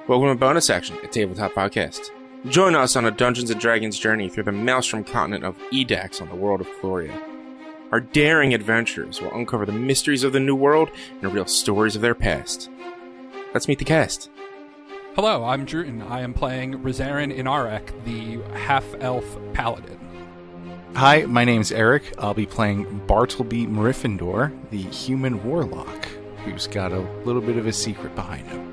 Welcome to Bonus Action, a tabletop podcast. Join us on a Dungeons & Dragons journey through the maelstrom continent of Edax on the world of Gloria. Our daring adventurers will uncover the mysteries of the New World and reveal stories of their past. Let's meet the cast. Hello, I'm Druten. I am playing Rizarin Inarek, the half-elf paladin. Hi, my name's Eric. I'll be playing Bartleby Meriffindor, the human warlock, who's got a little bit of a secret behind him.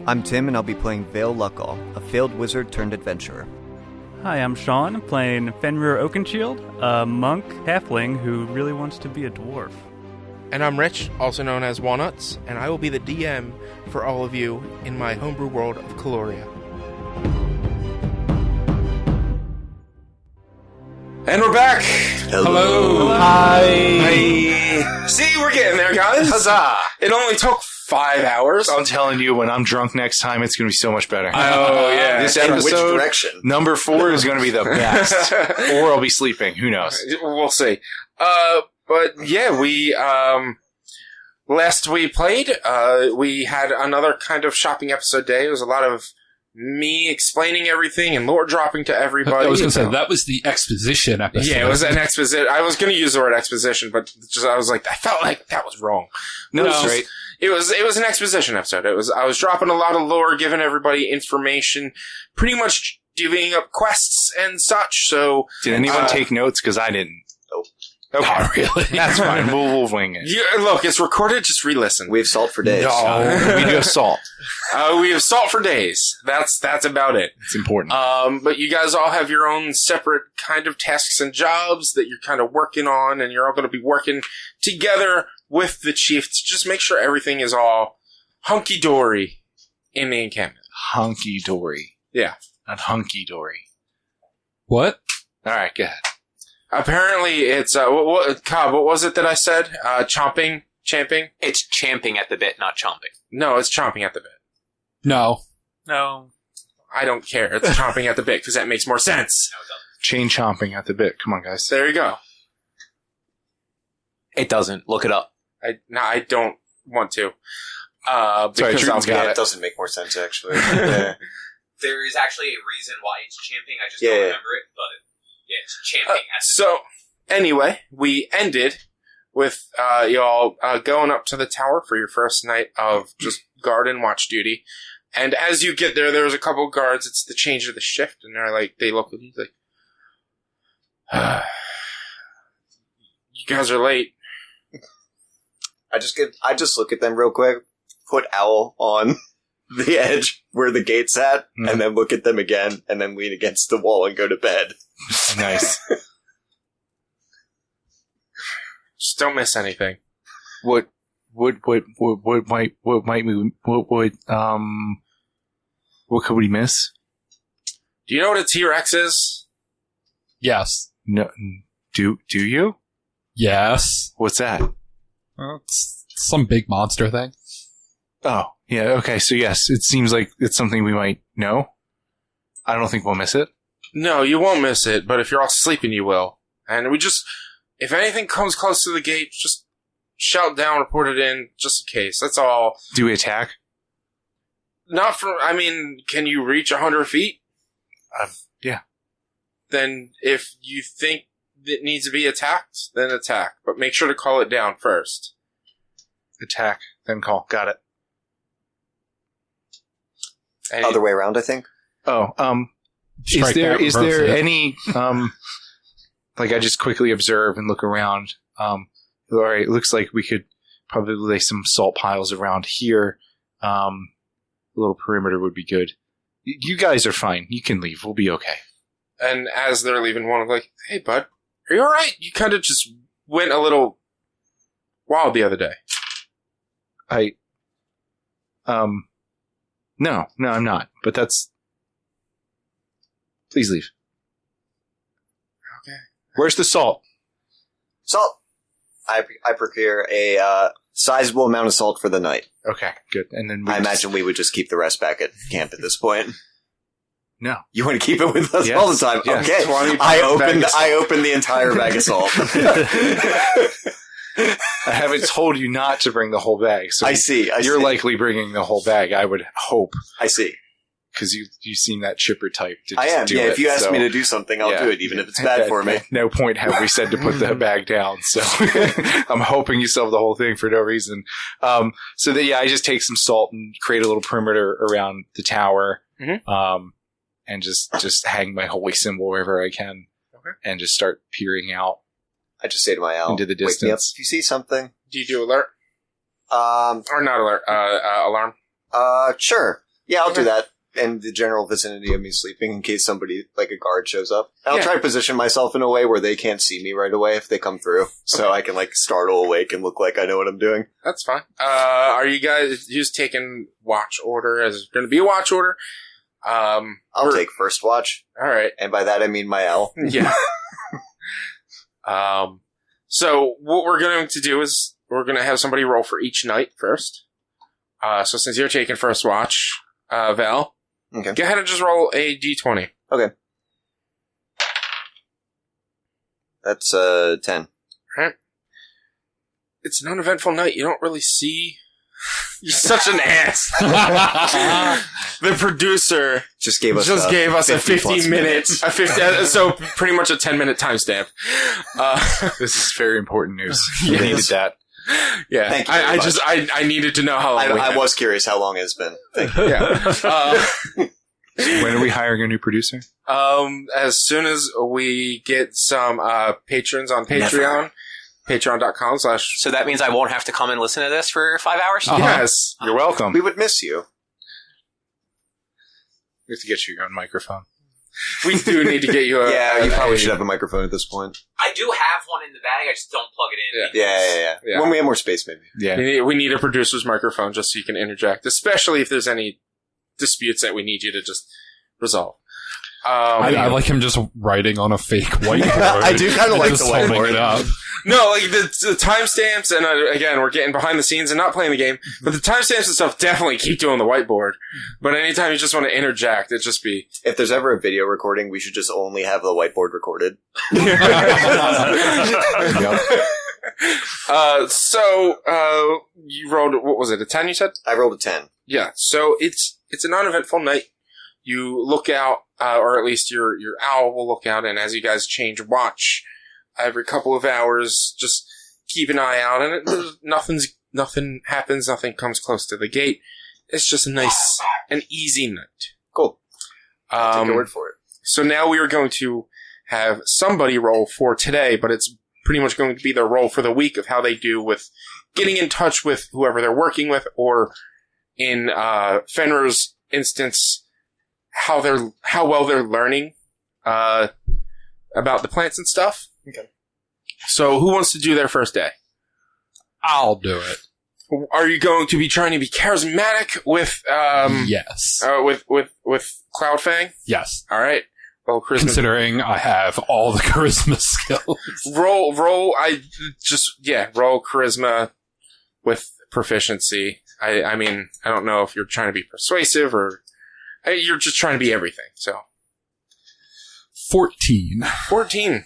I'm Tim, and I'll be playing Vale Luckall, a failed wizard turned adventurer. Hi, I'm Sean, playing Fenrir Oakenshield, a monk halfling who really wants to be a dwarf. And I'm Rich, also known as Walnuts, and I will be the DM for all of you in my homebrew world of Caloria. And we're back! Hello! Hi! See, we're getting there, guys! Huzzah! It only took 5 hours. I'm telling you, when I'm drunk next time, it's going to be so much better. Oh, yeah. This In which episode, direction? number 4 is going to be the best. Or I'll be sleeping. Who knows? We'll see. But yeah, last we played, we had another kind of shopping episode day. It was a lot of me explaining everything and lore dropping to everybody. I was going to say, that was the exposition episode. Yeah, it was an exposition. I was going to use the word exposition, but I was like, I felt like that was wrong. No, it's right. It was an exposition episode. I was dropping a lot of lore, giving everybody information, pretty much divvying up quests and such. So, Did anyone take notes? Because I didn't. Okay. Not really. That's fine. We'll wing it. Yeah, look, it's recorded. Just re-listen. We have salt for days. No, we do have salt. We have salt for days. That's about it. It's important. But you guys all have your own separate kind of tasks and jobs that you're kind of working on, and you're all going to be working together with the chief to just make sure everything is all hunky-dory in the encampment. Hunky-dory. Yeah. Not hunky-dory. What? All right, go ahead. Apparently, it's Cobb. What was it that I said? Champing. It's champing at the bit, not chomping. No, it's chomping at the bit. No. I don't care. It's chomping at the bit because that makes more sense. Chain chomping at the bit. Come on, guys. There you go. It doesn't. Look it up. I don't want to. Sorry, Because Truden's got It it. doesn't make more sense, actually. Yeah. There is actually a reason why it's champing. I just Yeah, don't yeah. remember it, but it's champing at the So, anyway, we ended with y'all going up to the tower for your first night of just guard and watch duty. And as you get there, there's a couple guards. It's the change of the shift, and they look at you like, you guys are late. I just look at them real quick, put Owl on the edge where the gate's at, and then look at them again, and then lean against the wall and go to bed. Nice. Just don't miss anything. What could we miss? Do you know what a T-Rex is? Yes. No, do you? Yes. What's that? It's some big monster thing. Oh, yeah, okay, so yes, it seems like it's something we might know. I don't think we'll miss it. No, you won't miss it, but if you're all sleeping, you will. And if anything comes close to the gate, just shout down, report it in, just in case. That's all. Do we attack? Can you reach 100 feet? Yeah. Then if you think it needs to be attacked, then attack. But make sure to call it down first. Attack, then call. Got it. Other way around, I think. Oh, Strike is that, there reverse it. any, like I just quickly observe and look around, alright, it looks like we could probably lay some salt piles around here. A little perimeter would be good. You guys are fine. You can leave. We'll be okay. And as they're leaving, one like, hey, bud, are you alright? You kind of just went a little wild the other day. No, I'm not. But that's... Please leave. Okay. Where's the salt? Salt! I procure a sizable amount of salt for the night. Okay, good. And then I imagine we would just keep the rest back at camp at this point. No. You want to keep it with us Yes. all the time? Yes. Okay. 20 I bags of opened the entire bag of salt. I haven't told you not to bring the whole bag. So I see. you're likely bringing the whole bag, I would hope. I see. Because you seem that chipper type to just I am. do Yeah, it. if you ask so- me to do something, I'll Yeah. do it, even if it's bad for me. At no point have we said to put the bag down. So I'm hoping you solve the whole thing for no reason. So that, I just take some salt and create a little perimeter around the tower. Mhm. And just hang my holy symbol wherever I can. Okay. And just start peering out I just say to my owl, into the wake me up distance. if you see something. Do you do alert? Or not alert, alarm? Sure. Yeah, I'll do Okay. that in the general vicinity of me sleeping in case somebody, like a guard, shows up. And I'll Yeah. try to position myself in a way where they can't see me right away if they come through. So I can, like, startle awake and look like I know what I'm doing. That's fine. Are you guys just taking watch order as it's going to be a watch order? I'll take first watch. All right. And by that I mean my owl. Yeah. So what we're going to do is we're going to have somebody roll for each night first. So since you're taking first watch, Val, Okay. go ahead and just roll a d20. That's 10. It's an uneventful night. You don't really see. You're such an ass. The producer Just gave us a 50 plus 50 minutes, a 50, so pretty much a 10-minute timestamp. This is very important news. Yes. You needed that. Yeah, Thank you very much. I needed to know how long. we I had. was curious how long it's been. Thank you. Yeah. When are we hiring a new producer? As soon as we get some patrons on Patreon, patreon.com/ So that means I won't have to come and listen to this for 5 hours? Yes. You're welcome. We would miss you. We have to get you your own microphone. We do need to get you a. Yeah, you probably should have a microphone at this point. I do have one in the bag, I just don't plug it in. Yeah. Yeah. Yeah. When we have more space, maybe. Yeah. We need a producer's microphone just so you can interject, especially if there's any disputes that we need you to just resolve. I like him just writing on a fake whiteboard. I do kinda and like just the holding whiteboard. it up. No, like the timestamps, and again, we're getting behind the scenes and not playing the game, but the timestamps and stuff definitely keep doing the whiteboard. But anytime you just want to interject, it just be. If there's ever a video recording, we should just only have the whiteboard recorded. You rolled, what was it, a 10 you said? I rolled a 10. Yeah, so it's an uneventful night. You look out, or at least your owl will look out, and as you guys change watch every couple of hours, just keep an eye out, and nothing happens, nothing comes close to the gate. It's just a nice and easy night. Cool. Take your word for it. So now we are going to have somebody roll for today, but it's pretty much going to be their role for the week of how they do with getting in touch with whoever they're working with, or in Fenrir's instance, how well they're learning about the plants and stuff. Okay. So who wants to do their first day? I'll do it. Are you going to be trying to be charismatic with Yes. with Cloudfang? Yes. All right. Well, charisma. Considering I have all the charisma skills. Roll. Roll charisma with proficiency. I mean, I don't know if you're trying to be persuasive or you're just trying to be everything. So 14. 14.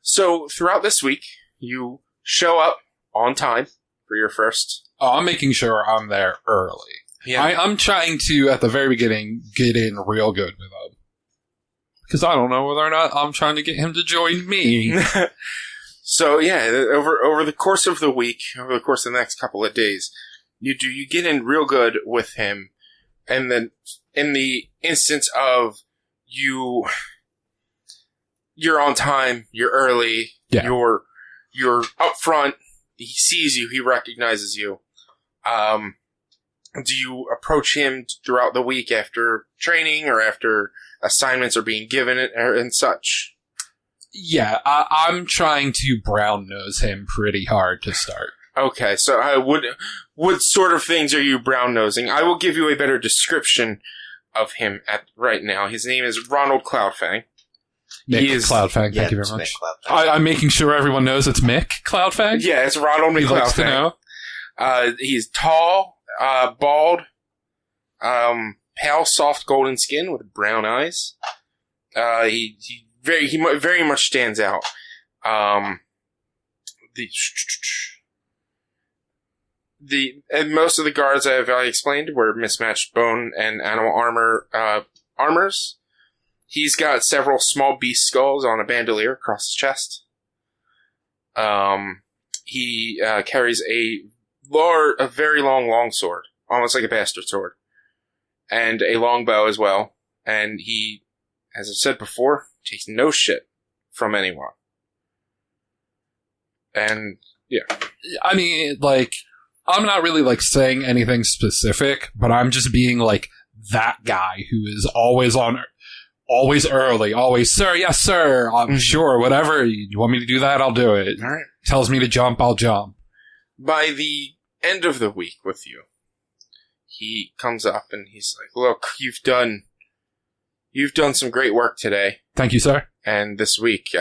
So throughout this week, you show up on time for your first. Oh, I'm making sure I'm there early. Yeah. I'm trying to, at the very beginning, get in real good with him. Because I don't know whether or not I'm trying to get him to join me. So yeah, over the course of the week, over the course of the next couple of days, you get in real good with him, and then in the instance of you're on time, you're early, Yeah. you're up front. He sees you, he recognizes you. Do you approach him throughout the week after training or after assignments are being given and such? Yeah, I'm trying to brown nose him pretty hard to start. Okay, so what sort of things are you brown nosing? I will give you a better description of him right now. His name is Ronald Cloudfang. Mick He is- Cloudfang, thank you very much. I'm making sure everyone knows it's Mick Cloudfang. Yeah, it's Ronald He likes to McCloudfang. know. He's tall, bald, pale, soft golden skin with brown eyes. He very much stands out. and most of the guards I explained were mismatched bone and animal armors. He's got several small beast skulls on a bandolier across his chest. He carries a very long sword, almost like a bastard sword, and a long bow as well. And he, as I've said before, takes no shit from anyone. And yeah, I mean, like, I'm not really like saying anything specific, but I'm just being like that guy who is always early, always, sir, yes, sir, I'm sure, whatever. You want me to do that, I'll do it. All right. Tells me to jump, I'll jump. By the end of the week with you, he comes up and he's like, look, you've done some great work today. Thank you, sir. And this week,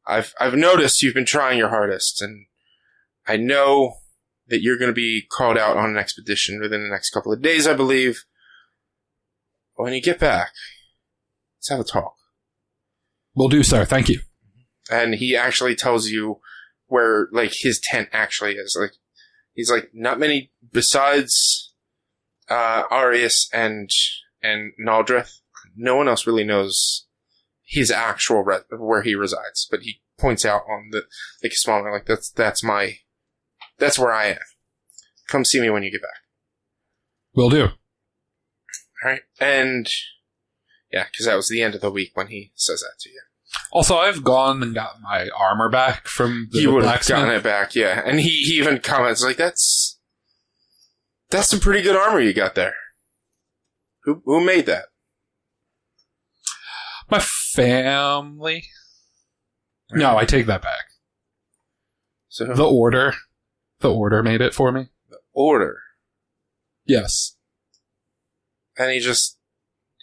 I've noticed you've been trying your hardest, and I know that you're going to be called out on an expedition within the next couple of days, I believe. When you get back, let's have a talk. Will do, sir. Thank you. And he actually tells you where, like, his tent actually is. Like, he's like, not many besides Arias and Naldrith. No one else really knows his actual where he resides. But he points out on the like a small like that's where I am. Come see me when you get back. Will do. All right, and yeah, because that was the end of the week when he says that to you. Also, I've gone and got my armor back from the He would have blacksmith. gotten it back, yeah. And he even comments like, "That's some pretty good armor you got there. Who made that?" My family. No, I take that back. So The Order made it for me. Order. Yes. And he just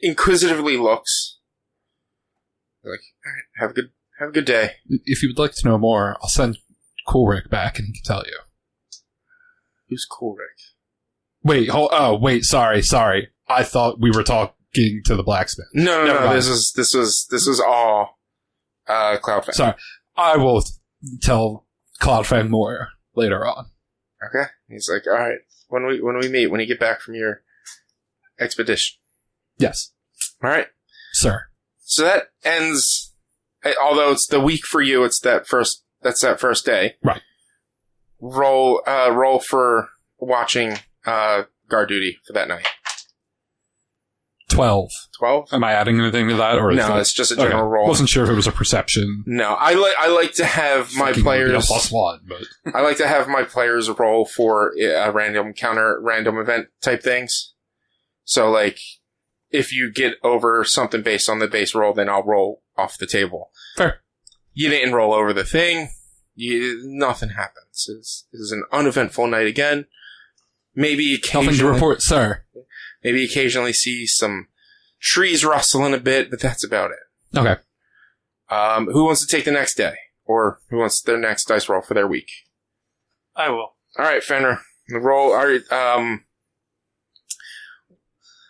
inquisitively looks like, all right, have a good day. If you would like to know more, I'll send Coolrick back and he can tell you. Who's Coolrick? Wait, wait, sorry. I thought we were talking to the blacksmith. No. Mind. This was all Cloudfang. Sorry. I will tell Cloudfang more later on. Okay. He's like, all right, when we meet, when you get back from your expedition. Yes. All right. Sir. So that ends, although it's the week for you, that's that first day. Right. Roll for watching guard duty for that night. 12. 12? Am I adding anything to that? Or No, it's just a general roll. Wasn't sure if it was a perception. No, I like to have my players +1, but I like to have my players roll for a random event type things. So, like, if you get over something based on the base roll, then I'll roll off the table. fair. You didn't roll over the thing. Nothing happens. This is an uneventful night again. Maybe occasionally, Nothing to report, sir. Maybe occasionally see some trees rustling a bit, but that's about it. Okay. Who wants to take the next day? Or who wants their next dice roll for their week? I will. Alright, Fenrir. Roll.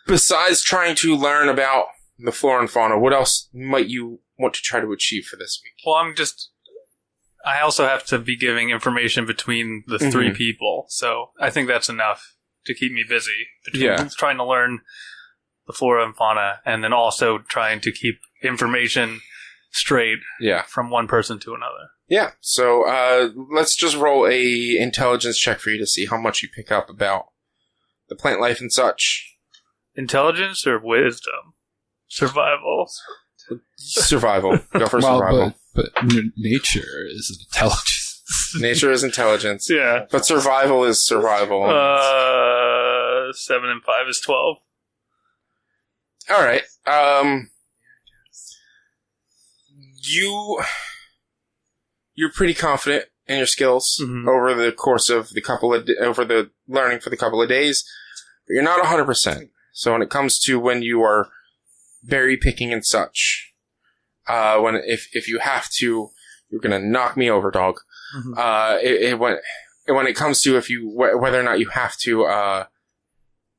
Besides trying to learn about the flora and fauna, what else might you want to try to achieve for this week? Well, I also have to be giving information between the three people, so I think that's enough to keep me busy. Between trying to learn the flora and fauna, and then also trying to keep information straight from one person to another. Yeah, so let's just roll a intelligence check for you to see how much you pick up about the plant life and such. Intelligence or wisdom? Survival. Survival. Go for survival. But nature is intelligence. Nature is intelligence. Yeah. But survival is survival. 7 and 5 is 12. All right. You're pretty confident in your skills over the course of over the learning for the couple of days, but you're not 100%. So when it comes to when you are berry picking and such, if you have to, you're gonna knock me over, dog. When it comes to whether or not you have to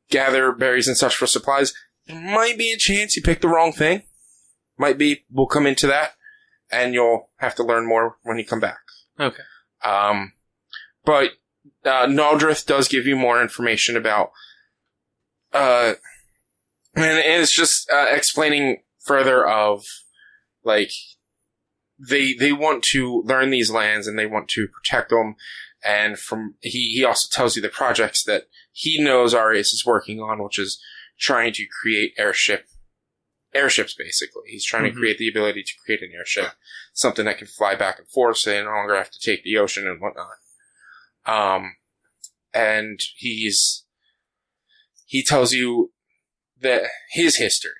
gather berries and such for supplies, there might be a chance you pick the wrong thing. Might be. We'll come into that, and you'll have to learn more when you come back. Okay. But Naldrith does give you more information about, and it's just explaining further of, like, they want to learn these lands and they want to protect them. And he also tells you the projects that he knows Arias is working on, which is trying to create airships, basically. He's trying to create the ability to create an airship, something that can fly back and forth, so they no longer have to take the ocean and whatnot. And he tells you that his history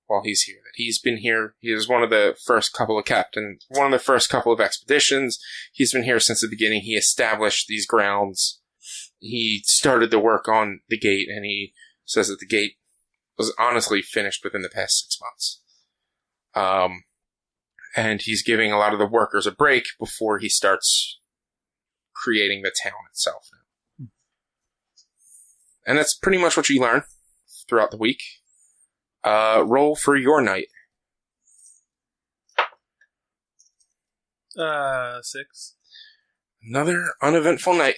while he's here, that he's been here. He was one of the first couple of expeditions. He's been here since the beginning. He established these grounds. He started the work on the gate, and he says that the gate was honestly finished within the past 6 months. And he's giving a lot of the workers a break before he starts creating the town itself. And that's pretty much what you learn throughout the week. Roll for your night. 6. Another uneventful night.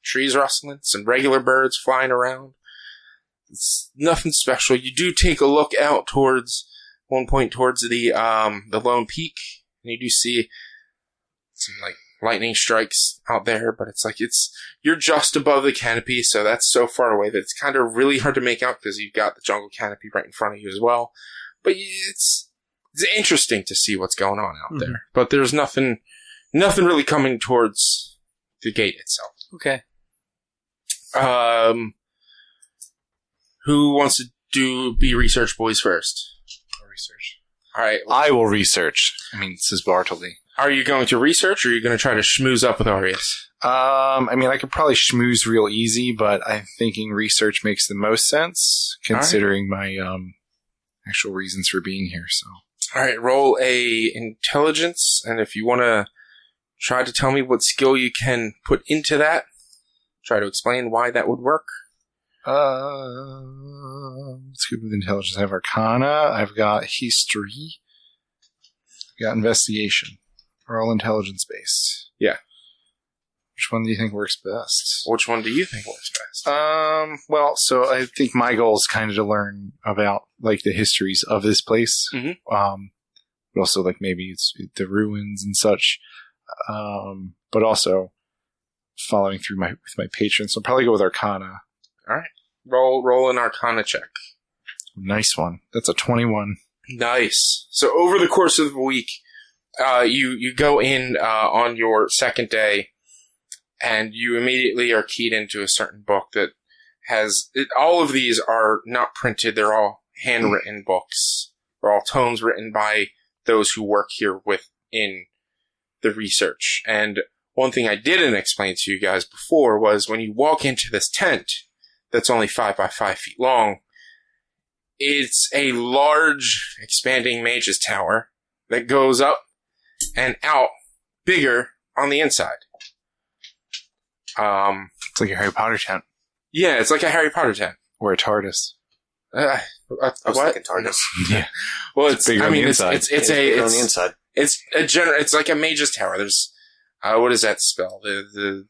Trees rustling, some regular birds flying around. It's nothing special. You do take a look out towards the lone peak, and you do see some like lightning strikes out there, but you're just above the canopy, so that's so far away that it's kind of really hard to make out because you've got the jungle canopy right in front of you as well. But it's interesting to see what's going on out there. But there's nothing really coming towards the gate itself. Okay. Who wants to be research boys first? Research. All right. I will research. Says Bartleby. Are you going to research, or are you going to try to schmooze up with Arias? I could probably schmooze real easy, but I'm thinking research makes the most sense, considering my actual reasons for being here. So, all right, roll a intelligence, and if you want to try to tell me what skill you can put into that, try to explain why that would work. Let's go with intelligence. I have Arcana. I've got history. I've got investigation. Are all intelligence based? Yeah. Which one do you think works best? Which one do you think works best? Well, so I think my goal is kind of to learn about like the histories of this place. But also like maybe it's the ruins and such. But also following through with my patrons. So I'll probably go with Arcana. All right. Roll an Arcana check. Nice one. That's a 21. Nice. So over the course of the week, you go in on your second day, and you immediately are keyed into a certain book that has... all of these are not printed. They're all handwritten books. They're all tomes written by those who work here within the research. And one thing I didn't explain to you guys before was when you walk into this tent that's only 5 by 5 feet long, it's a large expanding mage's tower that goes up and out bigger on the inside. It's like a Harry Potter tent. Yeah, it's like a Harry Potter tent. Or a TARDIS. I was thinking TARDIS. Yeah. Well, it's bigger on the inside. It's bigger on the inside. It's like a mage's tower. There's what does that spell? The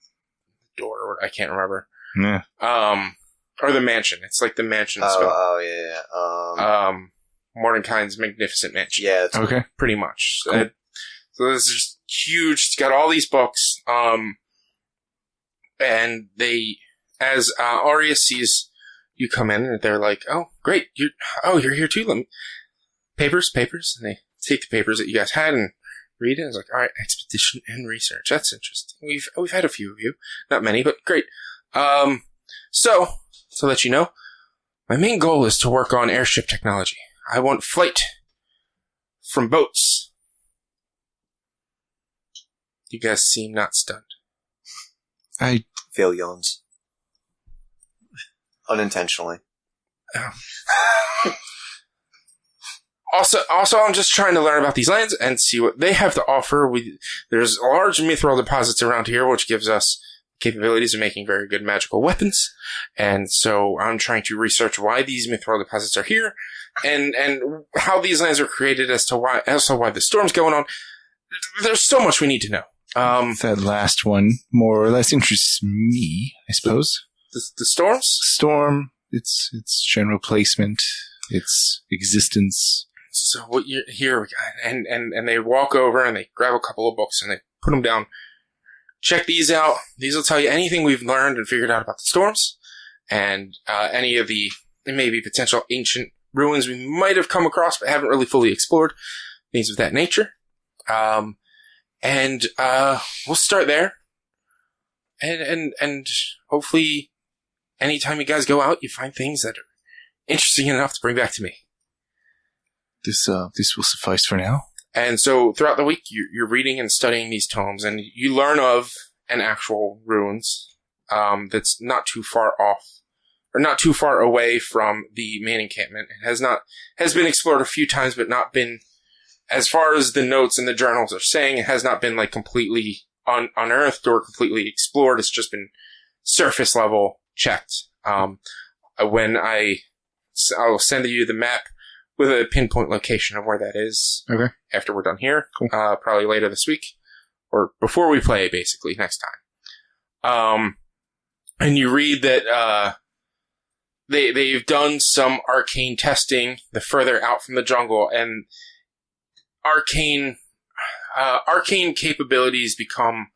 door. I can't remember. Yeah. Or the mansion. It's like the mansion spell. Oh yeah. Mordecai's magnificent mansion. Yeah. It's Okay. Pretty much. Cool. So this is just huge. It's got all these books. And as Arias sees you come in, and they're like, "Oh, great! You're here too. Let me papers." And they take the papers that you guys had and read it. It's like, all right, expedition and research. That's interesting. We've had a few of you, not many, but great. So to let you know, my main goal is to work on airship technology. I want flight from boats. You guys seem not stunned. Phil yawns. Unintentionally. Also, I'm just trying to learn about these lands and see what they have to offer. There's large mithril deposits around here, which gives us capabilities of making very good magical weapons. And so I'm trying to research why these mithril deposits are here and how these lands are created, as to why the storm's going on. There's so much we need to know. That last one more or less interests me, I suppose. The storms? Storm, its general placement, its existence. So what you here, and they walk over and they grab a couple of books and they put them down. Check these out. These will tell you anything we've learned and figured out about the storms, and any of the maybe potential ancient ruins we might have come across but haven't really fully explored. Things of that nature. And we'll start there. And hopefully, anytime you guys go out, you find things that are interesting enough to bring back to me. This will suffice for now. And so throughout the week, you're reading and studying these tomes, and you learn of an actual ruins that's not too far off, or not too far away from the main encampment. It has been explored a few times, but not been, as far as the notes and the journals are saying, it has not been like completely unearthed or completely explored. It's just been surface level checked. When I'll send you the map with a pinpoint location of where that is. Okay. After we're done here. Cool. Probably later this week. Or before we play, basically, next time. And you read that, they've done some arcane testing the further out from the jungle, and arcane capabilities become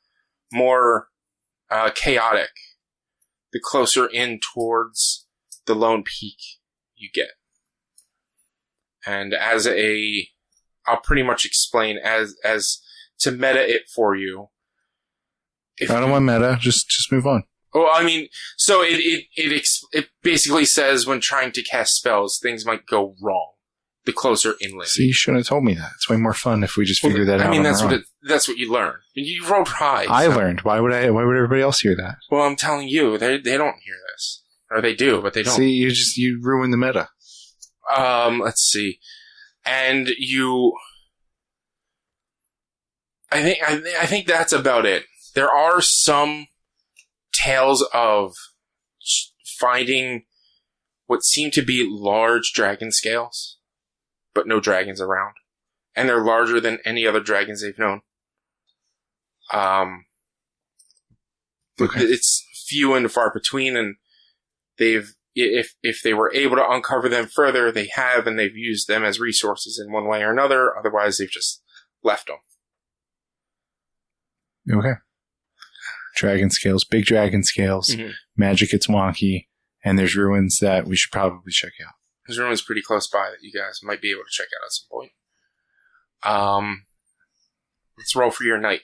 more, chaotic the closer in towards the Lone Peak you get. And I'll pretty much explain as to meta it for you. I don't want meta. Just move on. Well, I mean, so it basically says when trying to cast spells, things might go wrong the closer inland. See, you shouldn't have told me that. It's way more fun if we just figure that out. I mean, that's what you learn. You rolled high. I learned. Why would everybody else hear that? Well, I'm telling you, they don't hear this, or they do, but they don't. See, you ruin the meta. Let's see. And I think that's about it. There are some tales of finding what seem to be large dragon scales, but no dragons around. And they're larger than any other dragons they've known. Okay. It's few and far between, and if they were able to uncover them further, they have, and they've used them as resources in one way or another. Otherwise, they've just left them. Okay. Dragon scales, big dragon scales. Mm-hmm. Magic gets wonky, and there's ruins that we should probably check out. There's ruins pretty close by that you guys might be able to check out at some point. Let's roll for your night.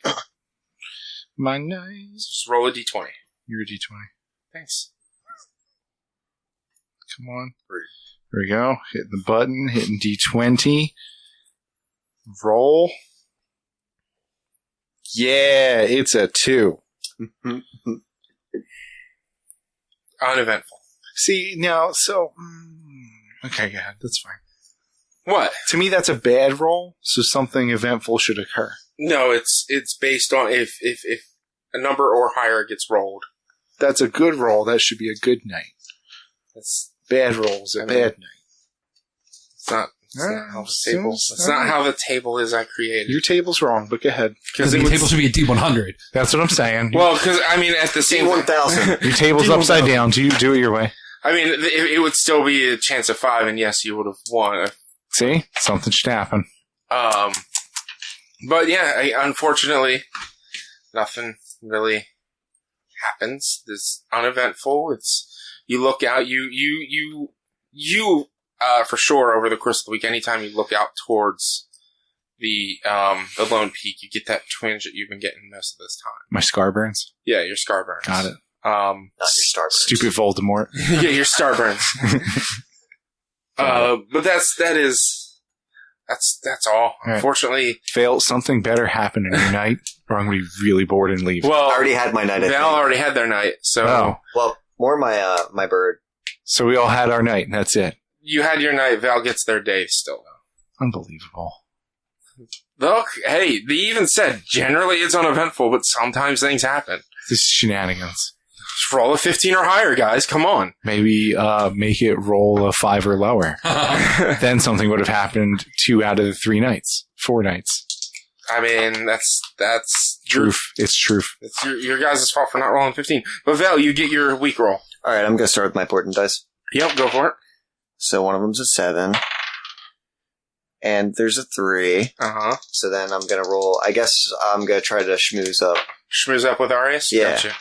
My night. So just roll a d20. You're a d20. Thanks. Come on. There we go. Hitting the button. Hitting D20. Roll. Yeah, it's a 2. Uneventful. See, now, so... Okay, yeah, that's fine. What? To me, that's a bad roll, so something eventful should occur. No, it's based on if a number or higher gets rolled. That's a good roll. That should be a good night. That's... Bad rolls, a bad night. It's not how the table. It's not how the table is I created. Your table's wrong, but go ahead. Because the table should be a D100. That's what I'm saying. Well, because I mean, at the same D1000. Your table's upside down. Do it your way. I mean, it would still be a chance of 5, and yes, you would have won. See, something should happen. But yeah, unfortunately, nothing really happens. It's uneventful. You look out, you for sure over the course of the week, anytime you look out towards the Lone Peak, you get that twinge that you've been getting most of this time. My scar burns? Yeah, your scar burns. Got it. Not your star burns. Stupid Voldemort. Yeah, your star burns. But that's all. Right. Unfortunately, Vale, something better happened in your night, or I'm going to be really bored and leave. Well, I already had my night. Val already had their night, so. Oh. Well, more my bird. So we all had our night, and that's it. You had your night. Val gets their day still, though. Unbelievable. Look, hey, they even said generally it's uneventful, but sometimes things happen. This is shenanigans. Just roll a 15 or higher, guys. Come on. Maybe make it roll a 5 or lower. Then something would have happened 2 out of the 3 nights. 4 nights. I mean, that's Truth. It's truth. It's your guys' fault for not rolling 15. But Val, you get your weak roll. All right, I'm going to start with my portent dice. Yep, go for it. So one of them's a 7. And there's a 3. Uh-huh. So then I'm going to roll. I guess I'm going to try to schmooze up. Schmooze up with Arias? Yeah. Gotcha.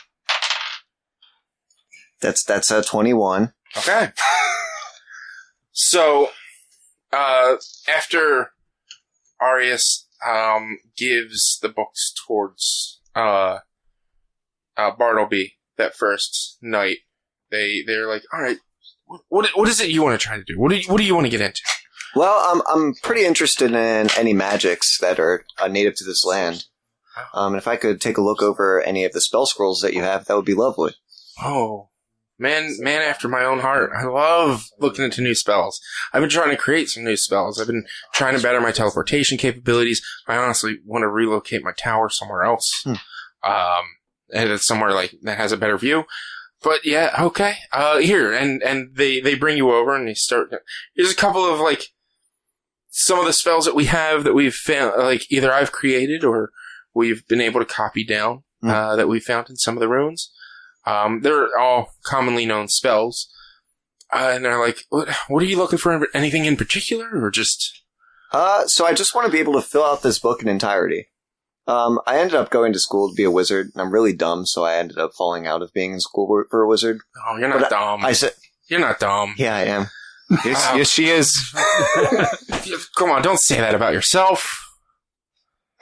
That's a 21. Okay. So, after Arias gives the books towards Bartleby that first night, they're like, all right, what is it you want to try to do? What do you want to get into? Well, I'm pretty interested in any magics that are native to this land. And if I could take a look over any of the spell scrolls that you have, that would be lovely. Oh, man after my own heart. I love looking into new spells. I've been trying to create some new spells. I've been trying to better my teleportation capabilities. I honestly want to relocate my tower somewhere else. And it's somewhere like that has a better view. But yeah, okay. Here, and they bring you over and they start. Here's a couple of like some of the spells that we have that we've found, like either I've created or we've been able to copy down that we found in some of the runes. They're all commonly known spells. And they're like, what are you looking for? Anything in particular or just? So I just want to be able to fill out this book in entirety. I ended up going to school to be a wizard, and I'm really dumb, so I ended up falling out of being in school for a wizard. Oh, you're not dumb. I said, you're not dumb. Yeah, I am. Yes, she is. Come on, don't say that about yourself.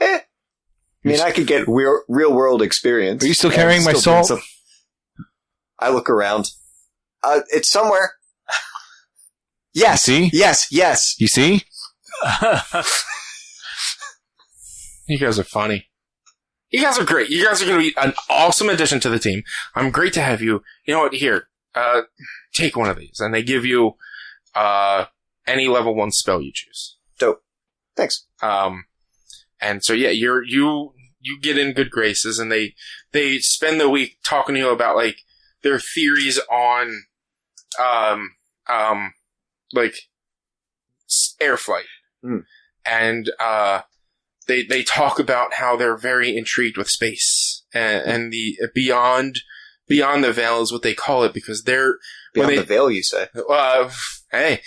I mean, I could get real world experience. Are you still carrying my soul? I look around. It's somewhere. Yes. You see? Yes. You see? You guys are funny. You guys are great. You guys are going to be an awesome addition to the team. I'm great to have you. You know what? Here, take one of these, and they give you any level 1 spell you choose. Dope. Thanks. And so yeah, you get in good graces, and they spend the week talking to you about like their theories on like air flight, and they talk about how they're very intrigued with space and the beyond the veil is what they call it, because they're beyond the veil, you say? Hey,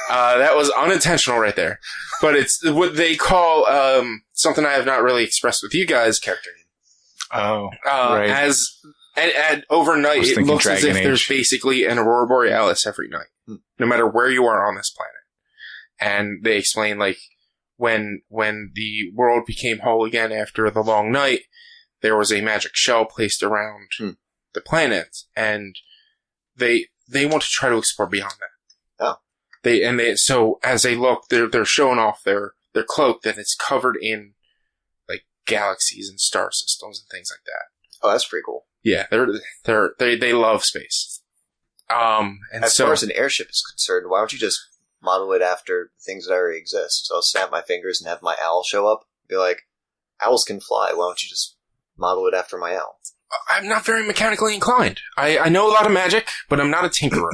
that was unintentional right there, but it's what they call something I have not really expressed with you guys. Character name. Oh, right. As and overnight, it looks as if there's basically an aurora borealis every night, no matter where you are on this planet. And they explain like when the world became whole again after the long night, there was a magic shell placed around the planet, and they want to try to explore beyond that. Oh, so as they look, they're showing off their cloak that it's covered in like galaxies and star systems and things like that. Oh, that's pretty cool. Yeah, they love space. And as far as an airship is concerned, why don't you just model it after things that already exist? So I'll snap my fingers and have my owl show up. Be like, owls can fly. Why don't you just model it after my owl? I'm not very mechanically inclined. I know a lot of magic, but I'm not a tinkerer.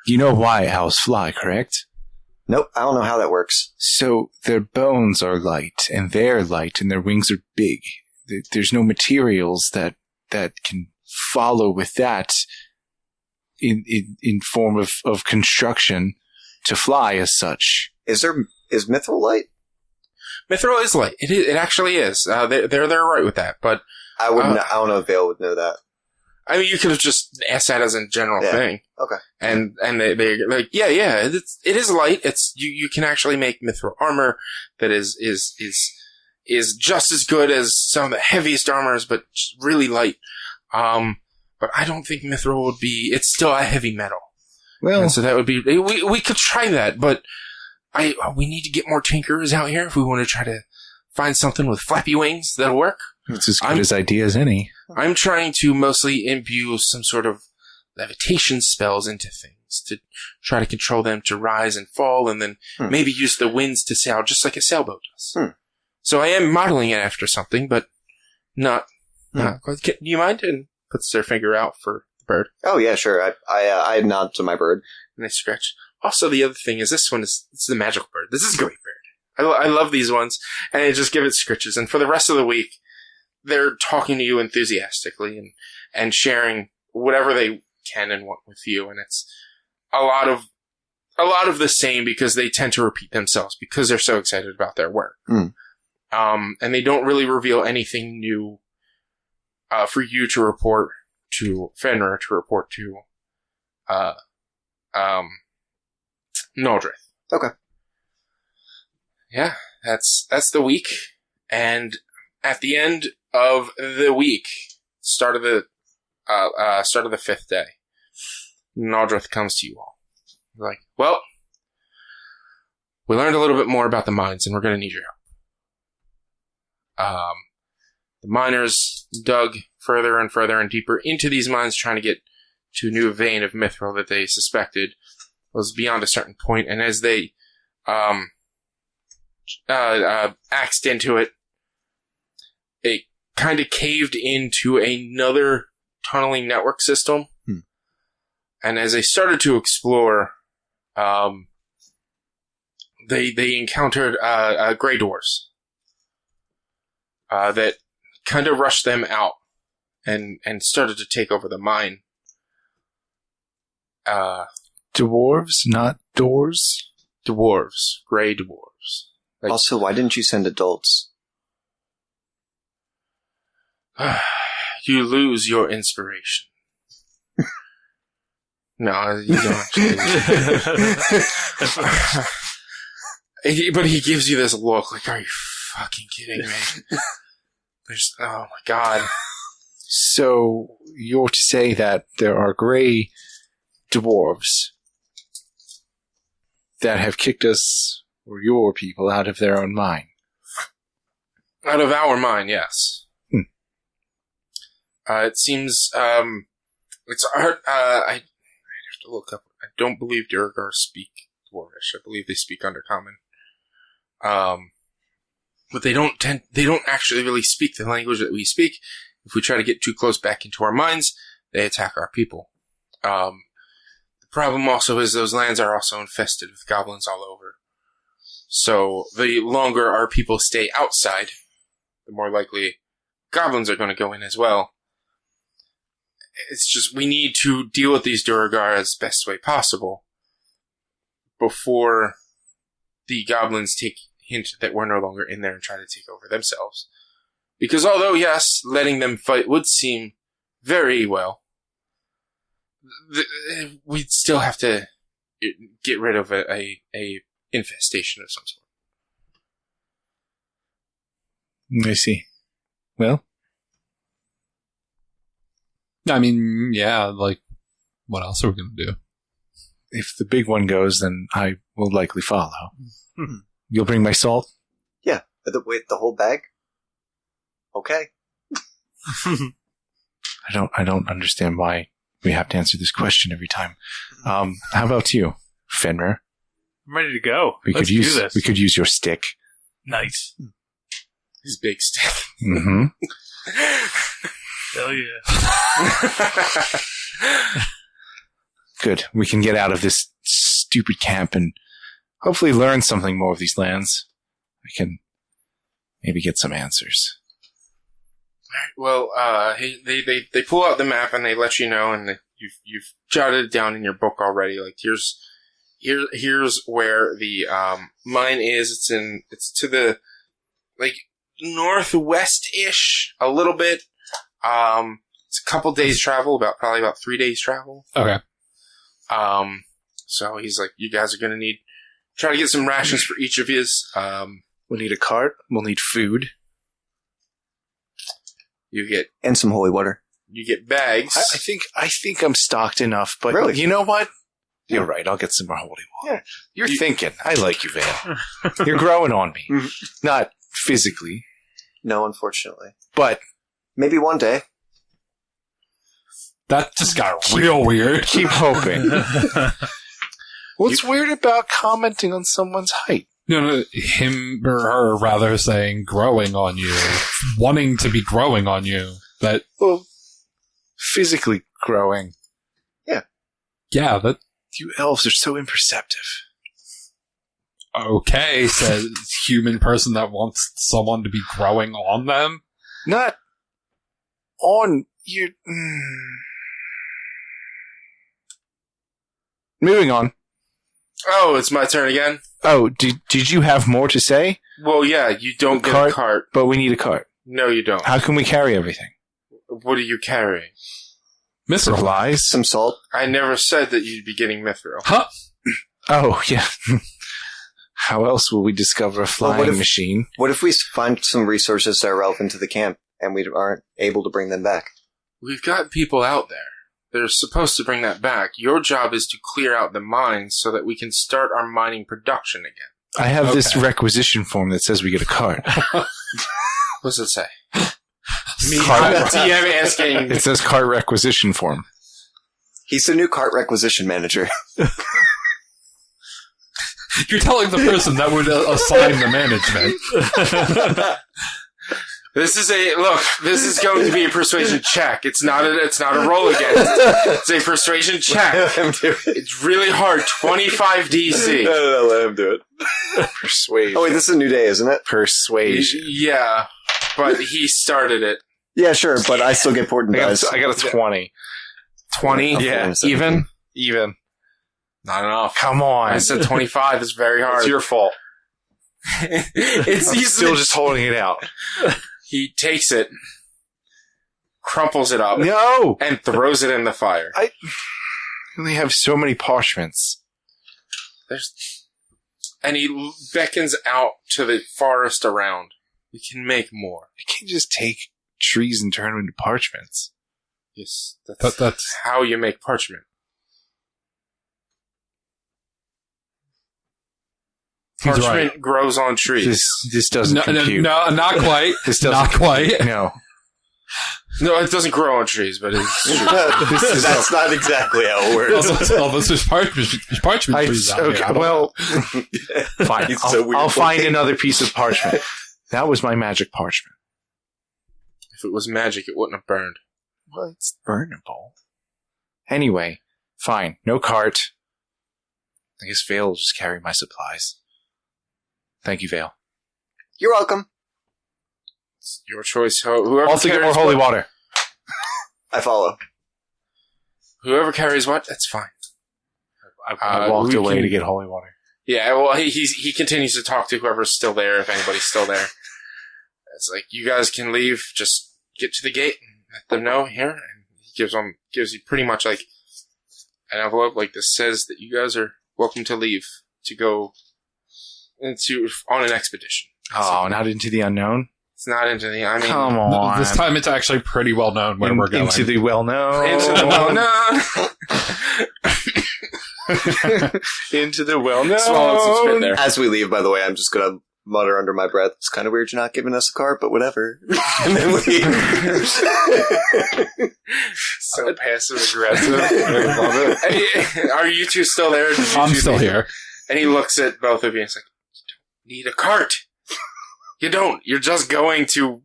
You know why owls fly, correct? Nope, I don't know how that works. So their bones are light, and they're light, and their wings are big. There's no materials that can follow with that in form of construction to fly as such. Is mithril light? Mithril is light. It actually is. They're right with that, but I wouldn't. I don't know if Vale would know that. I mean, you could have just asked that as a general thing. Okay. And they're like, yeah, it is light. It's you can actually make mithril armor that is just as good as some of the heaviest armors, but really light. But I don't think mithril would be. It's still a heavy metal. Well, and so that would be. We could try that, but we need to get more tinkers out here if we want to try to find something with flappy wings that'll work. It's as good as idea as any. I'm trying to mostly imbue some sort of levitation spells into things to try to control them to rise and fall, and then maybe use the winds to sail just like a sailboat does. So I am modeling it after something, but not quite. Do you mind? And puts their finger out for the bird. Oh yeah, sure. I nod to my bird, and they stretch. Also, the other thing is this one it's the magical bird. This is a great bird. I love these ones, and I just give it scritches. And for the rest of the week, they're talking to you enthusiastically and sharing whatever they can and want with you, and it's a lot of the same because they tend to repeat themselves because they're so excited about their work. And they don't really reveal anything new for you to report to Fenrir, to report to Noldrith. Okay. Yeah, that's the week, and at the end of the week, start of the 5th day, Noldrith comes to you all. Like, well, we learned a little bit more about the mines, and we're going to need your help. The miners dug further and further and deeper into these mines, trying to get to a new vein of mithril that they suspected was beyond a certain point, and as they axed into it, it kind of caved into another tunneling network system. And as they started to explore, they encountered gray dwarves that kind of rushed them out and started to take over the mine. Dwarves, not doors? Dwarves. Gray dwarves. Like, Also, why didn't you send adults? you lose your inspiration. No, you don't actually. But he gives you this look like, are you fucking kidding me? Oh my god. So, you're to say that there are gray dwarves that have kicked us, or your people, out of their own mine? Out of our mine, yes. It seems, it's hard, I have to look up. I don't believe Durgar speak Dwarvish. I believe they speak Undercommon. But they don't actually really speak the language that we speak. If we try to get too close back into our mines, they attack our people. The problem also is those lands are also infested with goblins all over. So the longer our people stay outside, the more likely goblins are going to go in as well. It's just, we need to deal with these Duragar as best way possible before the goblins take hint that we're no longer in there and try to take over themselves. Because although, yes, letting them fight would seem very well, we'd still have to get rid of a infestation of some sort. I see. Well, I mean, yeah, like, what else are we going to do? if the big one goes, then I will likely follow. Mm-hmm. You'll bring my salt? Yeah. Wait, the whole bag? Okay. I don't understand why we have to answer this question every time. How about you, Fenrir? I'm ready to go. Let's do this. We could use your stick. Nice. His big stick. Mm-hmm. Hell yeah. Good. We can get out of this stupid camp and hopefully learn something more of these lands. I can maybe get some answers. Well, they pull out the map and they let you know, and you've jotted it down in your book already. Like here's where the mine is. It's to the like northwest-ish a little bit. It's a couple days travel, probably about 3 days travel. Okay. So he's like, you guys are gonna try to get some rations for each of you. We'll need a cart. We'll need food. And some holy water. You get bags. I think I'm stocked enough, but really? You know what? You're right. I'll get some more holy water. Yeah. You're thinking. I like you, Van. You're growing on me. Not physically. No, unfortunately. But maybe one day. That just got real weird. Keep hoping. What's weird about commenting on someone's height? No, him or her rather saying growing on you, wanting to be growing on you. That physically growing. Yeah, that you elves are so imperceptive. Okay, says human person that wants someone to be growing on them. Not on. You. Moving on. Oh, it's my turn again? Oh, did you have more to say? Well, yeah, you don't get a cart. But we need a cart. No, you don't. How can we carry everything? What are you carrying? Mithril. Supplies? Some salt. I never said that you'd be getting mithril. Huh? Oh, yeah. How else will we discover a flying machine? What if we find some resources that are relevant to the camp and we aren't able to bring them back? We've got people out there. They're supposed to bring that back. Your job is to clear out the mines so that we can start our mining production again. I have this requisition form that says we get a cart. What's it say? Cart. asking. It says cart requisition form. He's the new cart requisition manager. You're telling the person that would assign the management. This is going to be a persuasion check. It's not a roll again. It's a persuasion check. It's really hard. 25 DC. No, let him do it. Persuasion. Oh wait, this is a new day, isn't it? Persuasion. Yeah, but he started it. Yeah, sure, but I still get important dice. I got a 20. 20? Yeah. Even? Even. Not enough. Come on. I said 25 is very hard. It's your fault. He's still just holding it out. He takes it, crumples it up, No! and throws it in the fire. I only have so many parchments. And he beckons out to the forest around. We can make more. You can't just take trees and turn them into parchments. Yes, that's how you make parchment. He's Parchment right. grows on trees. This doesn't compute. No, not quite. This doesn't not quite. No. No, it doesn't grow on trees, but it's true. That's not exactly how it works. There's parchment trees out okay, here. well, fine. It's so weird I'll find looking. another piece of parchment. That was my magic parchment. If it was magic, it wouldn't have burned. Well, it's burnable. Anyway, fine. No cart. I guess Vale will just carry my supplies. Thank you, Vale. You're welcome. It's your choice. Whoever Also get more carries holy what, water. I follow. Whoever carries what, that's fine. I walked we away can- to get holy water. Yeah, well, he continues to talk to whoever's still there, if anybody's still there. It's like, you guys can leave, just get to the gate and let them know here. And he gives you pretty much like an envelope like this says that you guys are welcome to leave to go on an expedition. Oh, not into the unknown? It's not into the, I mean, Come on. This time it's actually pretty well known where we're going. Into the well-known. into the well-known. Into the well-known. Swallow some spit there. As we leave, by the way, I'm just gonna mutter under my breath, it's kind of weird you're not giving us a cart, but whatever. And then leave. So passive-aggressive. I love it. Hey, are you two still there? I'm still here. And he looks at both of you and he's like, you don't need a cart. You don't. You're just going to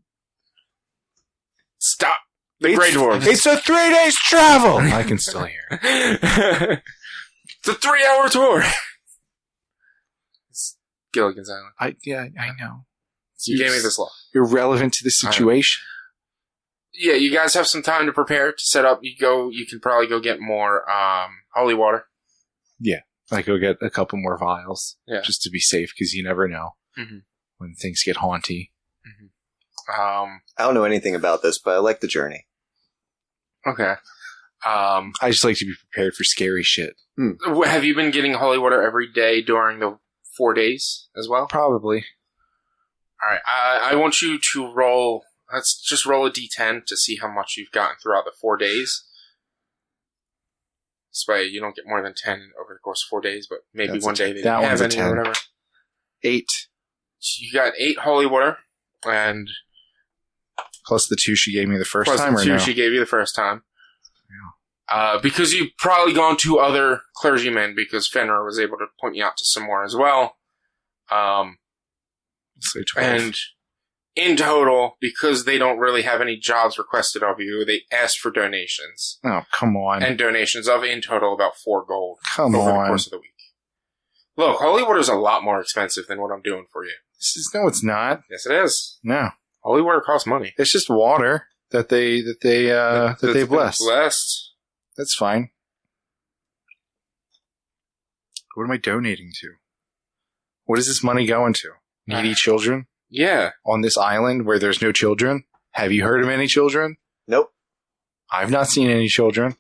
stop the Grey Dwarves. It's a 3 days travel! I can still hear. It's a 3-hour tour. It's Gilligan's Island. I know. You gave me this law. You're relevant to the situation. Yeah, you guys have some time to prepare to set up. You can probably go get more holy water. I go get a couple more vials. Yeah. Just to be safe, because you never know Mhm. when things get haunty. I don't know anything about this, but I like the journey. Okay. I just like to be prepared for scary shit. Have you been getting holy water every day during the 4 days as well? Probably. All right. I want you to roll. Let's just roll a d10 to see how much you've gotten throughout the 4 days. This way, you don't get more than 10 over the course of 4 days, but maybe That's one a day they that didn't have one's a any or 10. whatever. 8. So you got 8 holy water, and Plus the 2 she gave me the first plus time, the or 2 no? she gave you the first time. Because you've probably gone to other clergymen, because Fenrir was able to point you out to some more as well. So 12. And in total, because they don't really have any jobs requested of you, they ask for donations. Oh, come on. And donations of, in total, about 4 gold Come over the on. course of the week. Look, holy water is a lot more expensive than what I'm doing for you. No, it's not. Yes, it is. No. Holy water costs money. It's just water. that they bless. Blessed. That's fine. What am I donating to? What is this money going to? Needy children Yeah. on this island where there's no children? Have you heard of any children? Nope. I've not seen any children.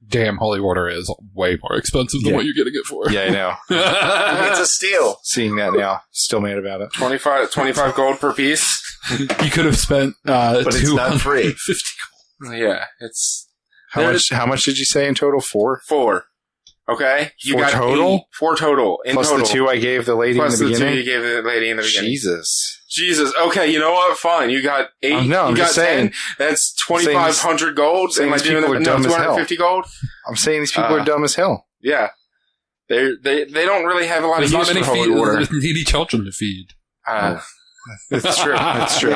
Damn, holy water is way more expensive than Yeah. what you're getting it for. Yeah, I know. It's a steal. Seeing that now, still mad about it. 25 gold per piece. You could have spent But it's not free. 250 Yeah, it's How much did you say in total? 4? 4. Okay? You Four got total? 8. 4 total. In Plus total. the 2 I gave the lady Plus in the the 2 beginning? you gave the lady in the beginning. Jesus. Okay, you know what? Fine. You got 8. No, I'm you just got saying. 10. That's 2,500 gold. saying Am I these doing people it? are No, dumb as hell. 250 gold? I'm saying these people are dumb as hell. Yeah. They don't really have a lot There's of not use many for holy water. there's needy children to feed. It's true. It's true.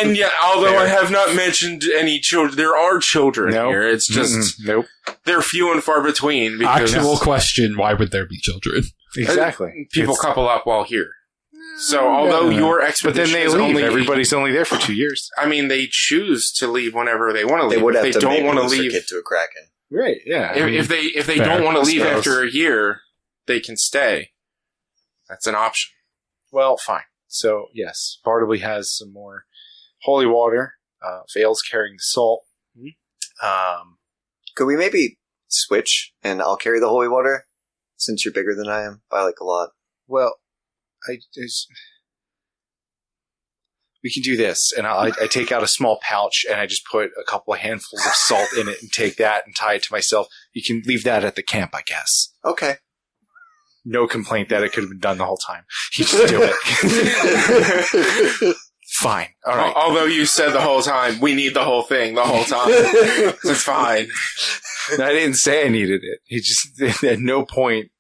And yet, although I have not mentioned any children, there are children Nope. here. It's just Nope. they're few and far between. Because Actual question, why would there be children? Exactly. people It's- couple up while here. So although your But expedition then they is leave. only, Everybody's only there for 2 years. I mean, they choose to leave whenever they want to leave. They would have if to they don't maybe want to lose their leave. kid to a kraken. Right, yeah. If they fair, don't want to I leave suppose. after a year, they can stay. That's an option. Well, fine. So, yes, Bartleby has some more holy water. Vale's carrying the salt. Could we maybe switch and I'll carry the holy water? Since you're bigger than I am by like a lot. Well, we can do this. And I take out a small pouch and I just put a couple of handfuls of salt in it and take that and tie it to myself. You can leave that at the camp, I guess. Okay. No complaint that it could have been done the whole time. You just do it. Fine. All right. Although you said the whole time, we need the whole thing the whole time. It's fine. I didn't say I needed it. He just, at no point.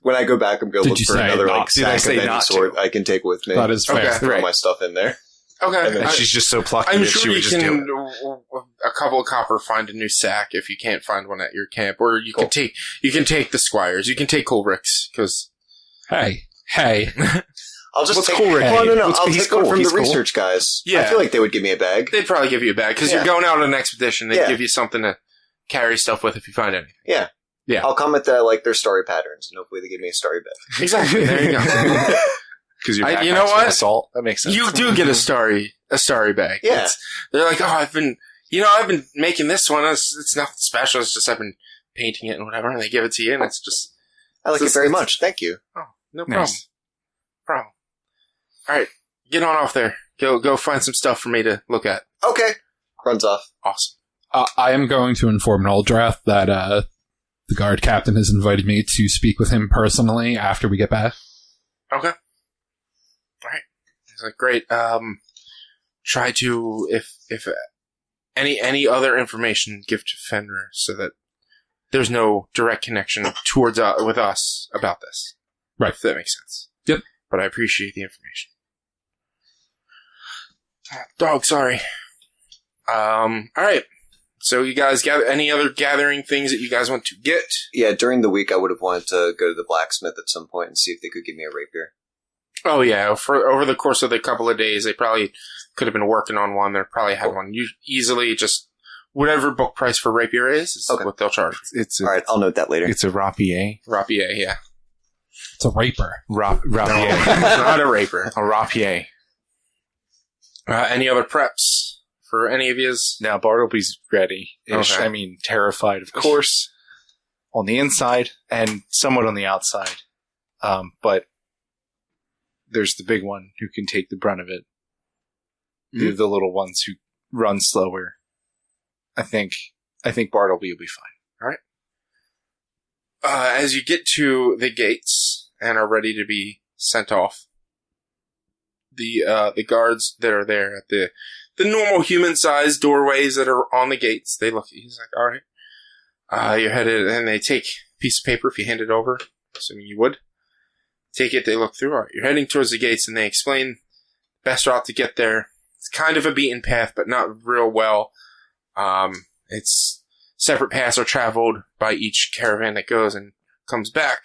When I go back, I'm going to Did look you for say another not like to? Did I sack say of any not sort to? I can take with me. That is fair. Okay. Throw Right. my stuff in there. Okay. And she's just so plucky I'm that sure she would you just do can, it. a couple of copper, find a new sack if you can't find one at your camp. Or you can take the squires. You can take Coolbricks, because... Hey. I'll just What's take. cool, Rick? Oh, no. What's- I'll he's take one cool, from he's the cool. research guys. Yeah. I feel like they would give me a bag. They'd probably give you a bag, because you're Yeah. going out on an expedition. They'd Yeah. give you something to carry stuff with if you find anything. Yeah. Yeah. I'll come at their starry patterns, and hopefully they give me a starry bag. Exactly. There you go. Because your you know backpack's full what? of salt. That makes sense. You do get a starry bag. Yeah. They're like, I've been making this one. It's nothing special. It's just I've been painting it and whatever, and they give it to you, and it's just I like It's- it very it's- much. Thank you. no problem. Nice. Problem. All right, get on off there. Go find some stuff for me to look at. Okay. Runs off. Awesome. I am going to inform Noldrath that the guard captain has invited me to speak with him personally after we get back. Okay. All right. He's like, great. Try to if any other information give to Fenrir so that there's no direct connection towards with us about this. Right. If that makes sense. Yep. But I appreciate the information. Dog, sorry. All right. So you guys gather any other gathering things that you guys want to get? Yeah, during the week I would have wanted to go to the blacksmith at some point and see if they could give me a rapier. Oh yeah, over the course of the couple of days, they probably could have been working on one. They probably had one. You easily just whatever book price for rapier is Okay. what they'll charge. It's All right, I'll note that later. It's a rapier. Rapier, yeah, It's a raper. Rapier. not a rapier. A rapier. Any other preps for any of yous? Now Bartleby's ready. Okay. I mean, terrified, of course, on the inside and somewhat on the outside. But there's the big one who can take the brunt of it. The little ones who run slower. I think Bartleby will be fine. As you get to the gates and are ready to be sent off, the guards that are there at the normal human-sized doorways that are on the gates, they look. He's like, "All right, you're headed," and they take a piece of paper. If you hand it over, assuming you would take it, they look through. All right, you're heading towards the gates, and they explain the best route to get there. It's kind of a beaten path, but not real well. It's separate paths are traveled by each caravan that goes and comes back.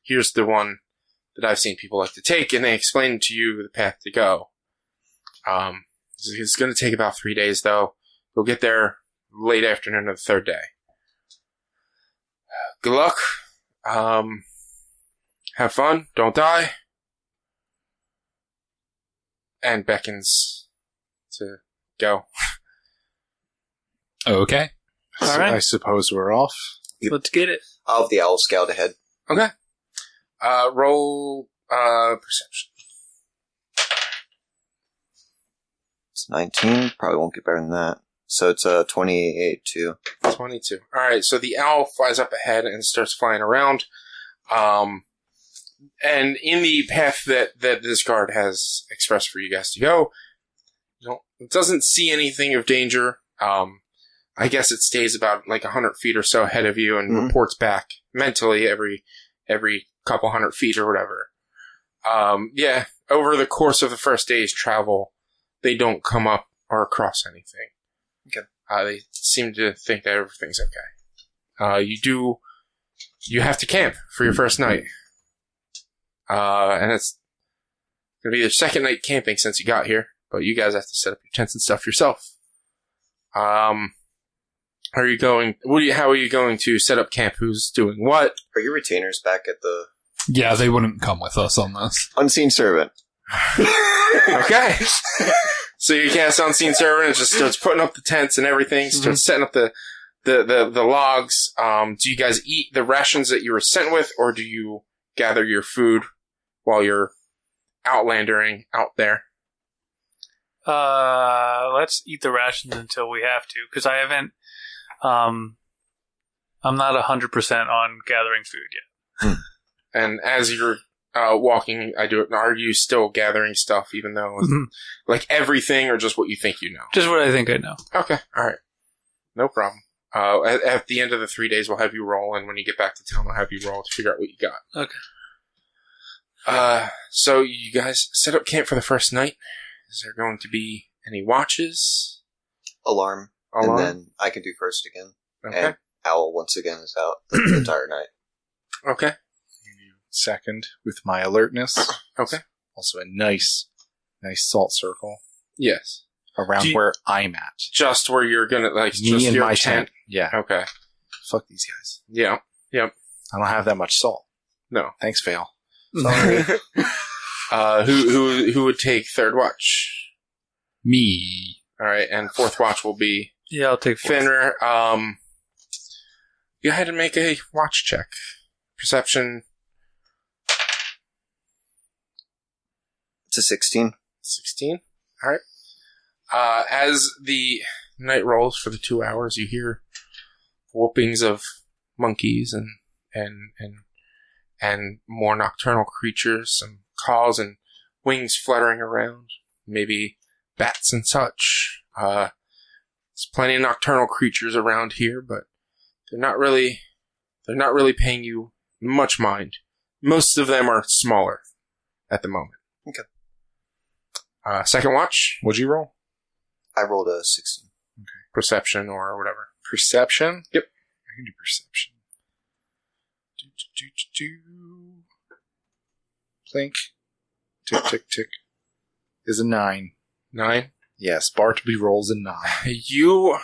Here's the one that I've seen people like to take, and they explain to you the path to go. It's going to take about 3 days, though. You'll get there late afternoon of the third day. Good luck. Have fun. Don't die. And beckons to go. Okay. All right. I suppose we're off. Let's get it. I'll have the owl scout ahead. Okay. Roll perception. It's 19. Probably won't get better than that. So it's 28 too. 22. All right, so the owl flies up ahead and starts flying around. And in the path that this guard has expressed for you guys to go, it doesn't see anything of danger. I guess it stays about like 100 feet or so ahead of you and reports back mentally every couple 100 feet or whatever. Yeah, over the course of the first day's travel, they don't come up or across anything. Okay. They seem to think that everything's okay. You have to camp for your first night. And it's going to be your second night camping since you got here, but you guys have to set up your tents and stuff yourself. How are you going to set up camp? Who's doing what? Are your retainers back at the Yeah, they wouldn't come with us on this. unseen servant? Okay. So you cast Unseen Servant, it just starts putting up the tents and everything, starts setting up the logs. Do you guys eat the rations that you were sent with, or do you gather your food while you're outlandering out there? Let's eat the rations until we have to, because I haven't, I'm not 100% on gathering food yet. And as you're walking, are you still gathering stuff, even though, like everything, or just what you think you know? Just what I think I know. Okay, alright. No problem. At the end of the 3 days, we'll have you roll, and when you get back to town, I'll have you roll to figure out what you got. Okay. So you guys set up camp for the first night. Is there going to be any watches? Alarm. And then I can do first again. Okay. And owl once again is out the entire night. Okay. Second with my alertness. Okay. Also a nice salt circle Yes. around where I'm at. Just where you're gonna, like, Me just and your my tent? tent. Yeah. Okay. Fuck these guys. Yeah. Yep. I don't have that much salt. No. Thanks, Vale. Sorry. Who would take third watch? Me. Alright, and fourth watch will be Yeah, I'll take Fenrir. Go ahead and make a watch check. Perception. It's a 16. 16. Alright. As the night rolls for the 2 hours, you hear whoopings of monkeys and more nocturnal creatures, some calls and wings fluttering around, maybe bats and such. There's plenty of nocturnal creatures around here, but they're not really paying you much mind. Most of them are smaller at the moment. Okay. Second watch? What'd you roll? I rolled a 16. Perception or whatever. Perception? Yep. I can do perception. Plink. Tick, tick, tick. Is a 9. 9? Yes, Bartleby rolls a 9. You're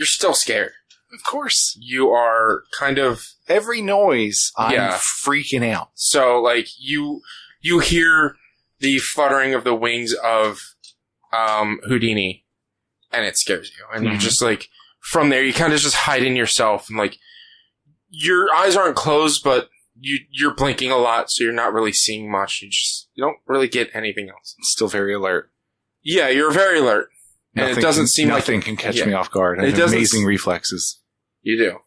still scared. Of course. You are kind of... Every noise, I'm Yeah. freaking out. So, like, you hear the fluttering of the wings of Houdini, and it scares you. And you just, like, from there, you kind of just hide in yourself, and, like, your eyes aren't closed, but you're blinking a lot, so you're not really seeing much. You don't really get anything else. Still very alert. Yeah, you're very alert. And it doesn't seem like... Nothing can catch yeah. me off guard. I It have doesn't amazing reflexes. You do.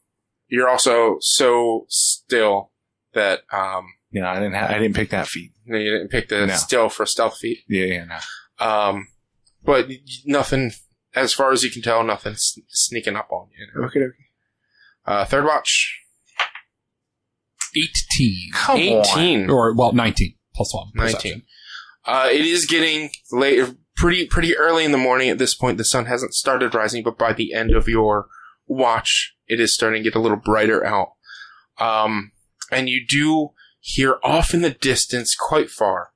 You're also so still that... Yeah, I didn't pick that feat. No, you didn't pick the No. still for stealth feat. Yeah, no. But nothing, as far as you can tell, nothing's sneaking up on you. Okay. Third watch. 18. Come 18. Or, well, 19. Plus 1. 19. It is getting late, pretty early in the morning at this point. The sun hasn't started rising, but by the end of your watch, it is starting to get a little brighter out. And you do hear off in the distance, quite far,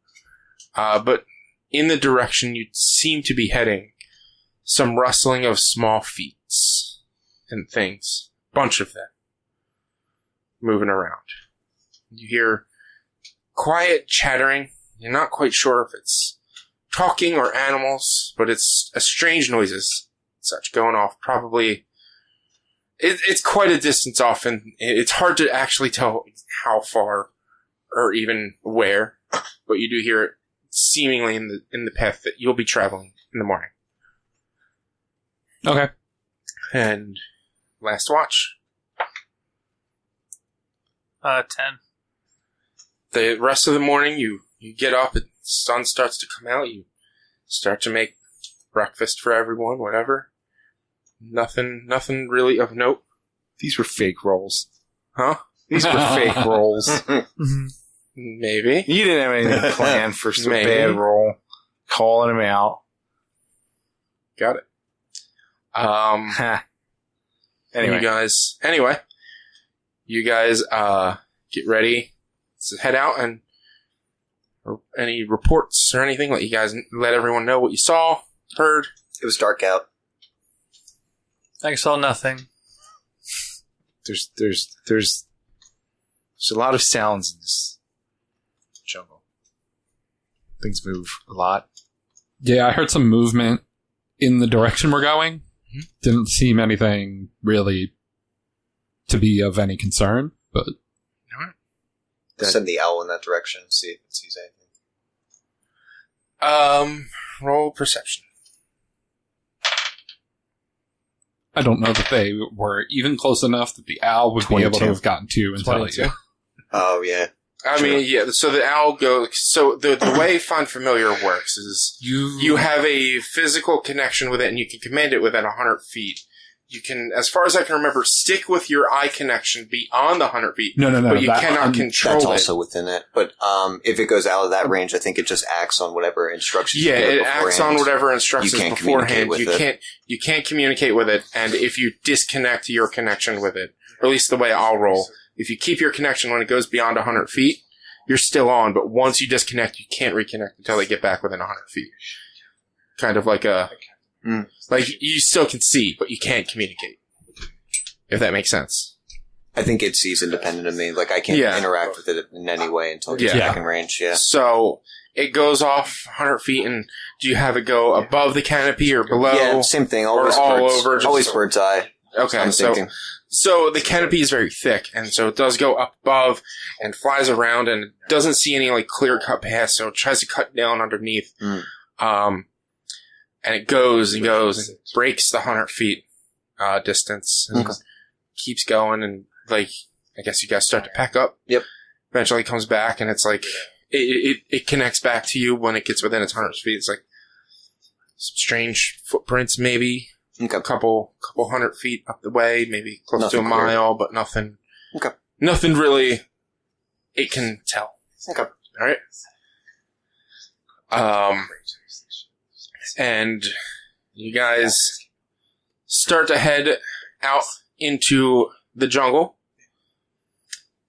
but in the direction you seem to be heading, some rustling of small feet and things. Bunch of them. Moving around. You hear quiet chattering. You're not quite sure if it's talking or animals, but it's a strange noises, such going off. Probably, it's quite a distance off, and it's hard to actually tell how far or even where. But you do hear it seemingly in the path that you'll be traveling in the morning. Okay. And last watch. 10. The rest of the morning, you get up, the sun starts to come out, you start to make breakfast for everyone, whatever. Nothing really of note. These were fake rolls. Huh? These were fake rolls. Maybe. You didn't have anything planned for some Maybe. bad roll. Calling him out. Got it. Anyway. You guys get ready to head out, and any reports or anything, let everyone know what you saw, heard. It was dark out. I saw nothing. There's a lot of sounds in this jungle. Things move a lot. Yeah, I heard some movement in the direction we're going. Mm-hmm. Didn't seem anything really to be of any concern, but Send the owl in that direction, see if it sees anything. Roll perception. I don't know that they were even close enough that the owl would be able to 22. have gotten to and tell you. Oh, yeah. I mean, yeah, so the owl goes... So the way Find Familiar works is you have a physical connection with it, and you can command it within 100 feet. You can, as far as I can remember, stick with your eye connection beyond the 100 feet. No. But you cannot control That's it. also within it. But if it goes out of that range, I think it just acts on whatever instructions Yeah, you give it acts on whatever instructions You can't communicate beforehand. with You can't communicate with it, and if you disconnect your connection with it, or at least the way I'll roll, if you keep your connection when it goes beyond 100 feet, you're still on, but once you disconnect, you can't reconnect until they get back within 100 feet. Kind of like like you still can see, but you can't communicate. If that makes sense. I think it sees independent of me. Like, I can't interact with it in any way until it gets back in range, So, it goes off 100 feet, and do you have it go above the canopy or below? Yeah, same thing. Always all bird's, over, just- always bird's eye. Okay, I'm thinking. so the canopy is very thick, and so it does go up above and flies around, and it doesn't see any clear-cut paths, so it tries to cut down underneath. And it goes and goes and breaks the 100 feet distance. And keeps going, and I guess you guys start to pack up. Yep. Eventually it comes back, and it's it connects back to you when it gets within its 100 feet. It's some strange footprints, maybe. Okay. A couple 100 feet up the way, maybe close Nothing to a clear. mile, but nothing. Okay. Nothing really it can tell. Okay. Alright. And you guys start to head out into the jungle.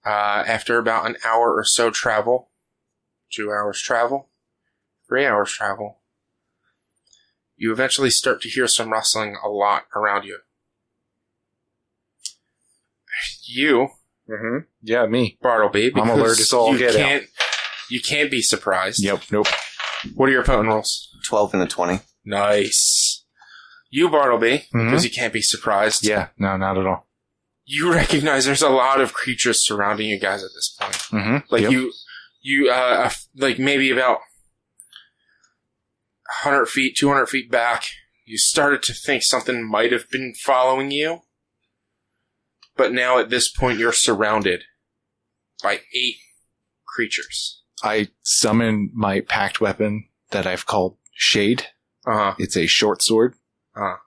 After about an hour or so travel, 2 hours travel, 3 hours travel, you eventually start to hear some rustling a lot around you. Mm-hmm. Yeah, me. Bartleby, I'm alert as all get out. You can't be surprised. Yep, nope. What are your opponent rolls? 12 and a 20. Nice. You, Bartleby, because you can't be surprised. Yeah, no, not at all. You recognize there's a lot of creatures surrounding you guys at this point. Mm-hmm. You maybe about 100 feet, 200 feet back, you started to think something might have been following you. But now at this point, you're surrounded by 8 creatures. I summon my packed weapon that I've called Shade. It's a short sword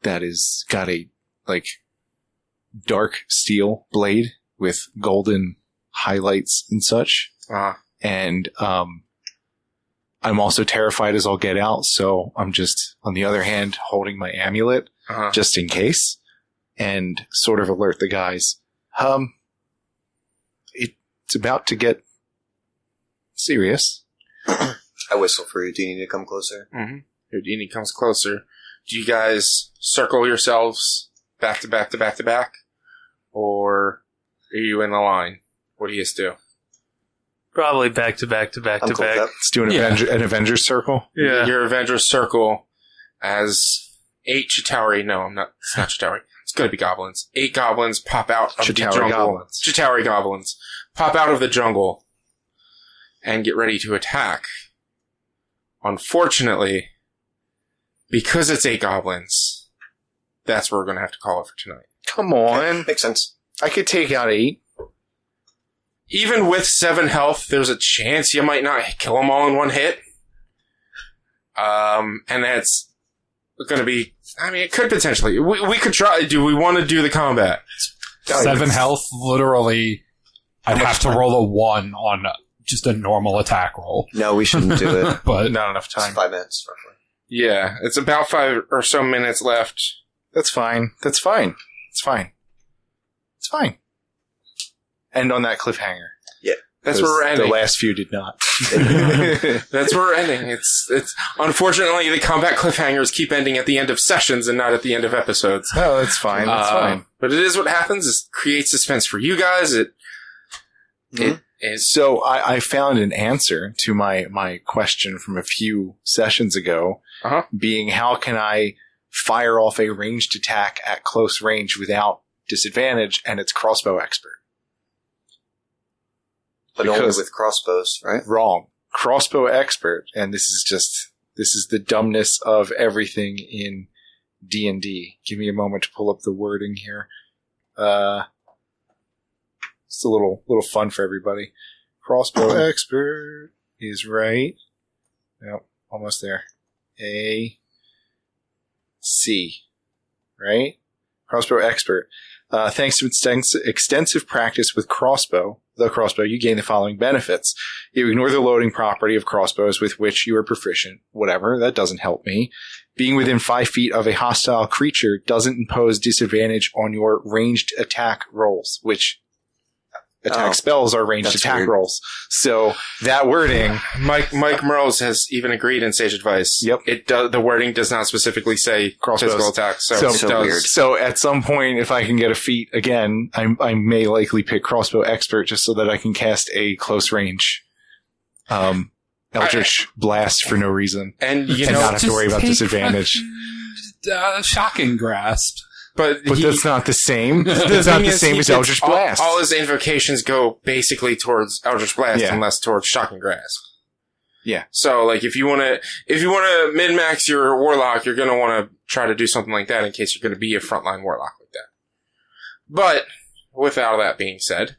that is got a dark steel blade with golden highlights and such. And I'm also terrified as I'll get out, so I'm just, on the other hand, holding my amulet just in case, and sort of alert the guys. It's about to get serious. I whistle for Houdini to come closer. Mm-hmm. Houdini comes closer. Do you guys circle yourselves back to back to back to back? Or are you in a line? What do you do? Probably back to back to back I'm to cool with back. that. Let's do an Avengers circle. Yeah. Your Avengers circle as 8 Chitauri. No, it's not Chitauri. It's going to be goblins. 8 goblins pop out of the jungle. Goblins. Chitauri goblins pop out of the jungle and get ready to attack. Unfortunately, because it's 8 goblins, that's where we're going to have to call it for tonight. Come on. Makes sense. I could take out 8. Even with 7 health, there's a chance you might not kill them all in one hit. And that's going to be... I mean, it could potentially... We could try... Do we want to do the combat? 7 health, literally, I'd have to roll a 1 on just a normal attack roll. No, we shouldn't do it. But Not enough It's time. 5 minutes, roughly. Yeah, it's about 5 or so minutes left. That's fine. It's fine. End on that cliffhanger. That's where we're ending. The last few did not. That's where we're ending. It's unfortunately the combat cliffhangers keep ending at the end of sessions and not at the end of episodes. No, that's fine. That's fine. But it is what happens. It creates suspense for you guys. It is. So I found an answer to my question from a few sessions ago, being how can I fire off a ranged attack at close range without disadvantage, and it's crossbow expert. But only with crossbows, right? Wrong. Crossbow expert, and this is the dumbness of everything in D&D. Give me a moment to pull up the wording here. It's a little fun for everybody. Crossbow expert is right. Nope, almost there. A C, right? Crossbow expert. Thanks to extensive practice with the crossbow, you gain the following benefits. You ignore the loading property of crossbows with which you are proficient. Whatever, that doesn't help me. Being within 5 feet of a hostile creature doesn't impose disadvantage on your ranged attack rolls, which attack spells are ranged attack weird. rolls. So that wording, Mike Merles has even agreed in Sage Advice. Yep. The wording does not specifically say Crossbows. physical attack, so it so does. weird. So at some point, if I can get a feat again, I may likely pick crossbow expert just so that I can cast a close range Eldritch blast for no reason And you and know, not have to worry about disadvantage. Shocking grasp. but That's not the same. That's not the same as Eldritch Blast. All his invocations go basically towards Eldritch Blast Yeah. and less towards Shocking Grasp. Yeah. So, like, if you want to min-max your Warlock, you're going to want to try to do something like that in case you're going to be a frontline Warlock like that. But, with all that being said,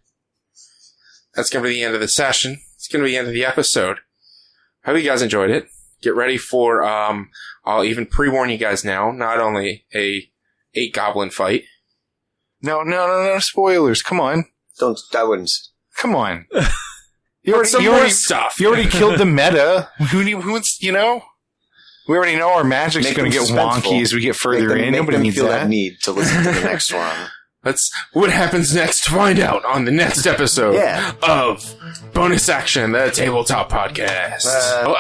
that's going to be the end of the session. It's going to be the end of the episode. Hope you guys enjoyed it. Get ready for, I'll even pre-warn you guys now, not only a 8 goblin fight. No spoilers. Come on. I wouldn't. Come on. You But some more stuff. You already killed the meta. Who's, we already know our magic's Make going to them get suspenseful. wonky as we get further in. Make Nobody them needs feel that. need to listen to the next one. That's what happens next to find out on the next episode Yeah. of Bonus Action, the Tabletop Podcast. The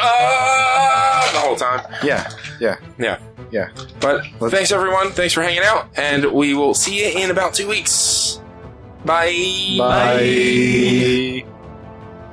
whole time. Yeah. But thanks, everyone. Thanks for hanging out, and we will see you in about 2 weeks. Bye. Bye.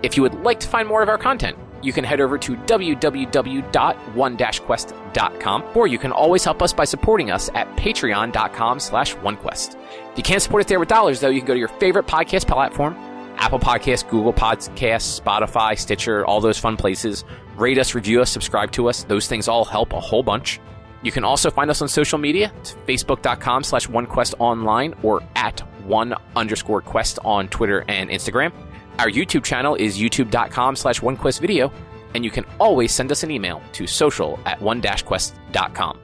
If you would like to find more of our content, you can head over to www.one-quest.com, or you can always help us by supporting us at patreon.com/onequest. If you can't support us there with dollars, though, you can go to your favorite podcast platform, Apple Podcasts, Google Podcasts, Spotify, Stitcher, all those fun places. Rate us, review us, subscribe to us. Those things all help a whole bunch. You can also find us on social media. It's facebook.com/onequestonline or @one_quest on Twitter and Instagram. Our YouTube channel is youtube.com/onequestvideo, and you can always send us an email to social@one-quest.com.